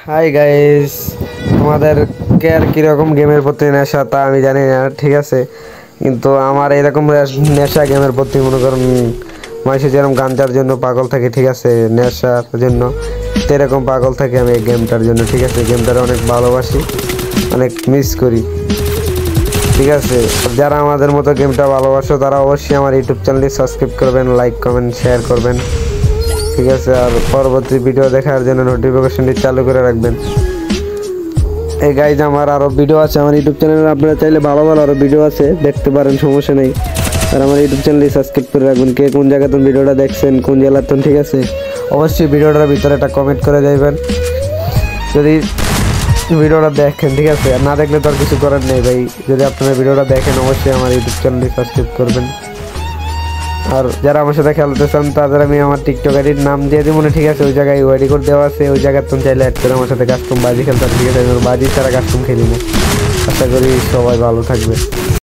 Hi guys, তোমাদের কে আর কিরকম গেমের প্রতি নেশা তা আমি জানি না, ঠিক আছে। কিন্তু আমার এরকম নেশা গেমের প্রতি, মনে করুন মানুষের যেরকম গাঞ্জার জন্য পাগল থাকে, ঠিক আছে, নেশার জন্য সেরকম পাগল থাকে আমি এই গেমটার জন্য, ঠিক আছে। গেমটার অনেক ভালোবাসি, অনেক মিস করি, ঠিক আছে। যারা আমাদের মতো গেমটা ভালোবাসো তারা অবশ্যই আমার ইউটিউব চ্যানেলটি সাবস্ক্রাইব করবেন, লাইক কমেন্ট শেয়ার করবেন, ঠিক আছে। আর পরবর্তী ভিডিও দেখার জন্য নোটিফিকেশনটি চালু করে রাখবেন। এই গাইজ আমার আরও ভিডিও আছে আমার ইউটিউব চ্যানেলে, আপনারা চাইলে ভালো ভালো আরও ভিডিও আছে, দেখতে পারেন, সমস্যা নেই। আর আমার ইউটিউব চ্যানেলটি সাবস্ক্রাইব করে রাখবেন। কে কোন জায়গাতে ভিডিওটা দেখছেন, কোন জেলাতেন, ঠিক আছে, অবশ্যই ভিডিওটার ভিতরে একটা কমেন্ট করে যাইবেন যদি ভিডিওটা দেখেন, ঠিক আছে। আর না দেখলে তো আর কিছু করার নেই ভাই। যদি আপনারা ভিডিওটা দেখেন অবশ্যই আমার ইউটিউব চ্যানেলটি সাবস্ক্রাইব করবেন। আর যারা আমার সাথে খেলতে চান তাদের আমি আমার টিকটক আইডির নাম দিয়ে দিব, ঠিক আছে। ওই জায়গায় ওয়াইডি কোড দেওয়া আছে, ওই জায়গায় তুমি চাইলে অ্যাড করে আমার সাথে কাস্টম বাজি খেলতে, ঠিক আছে। বাজি ছাড়া কাস্টম খেলি না। আশা করি সবাই ভালো থাকবে।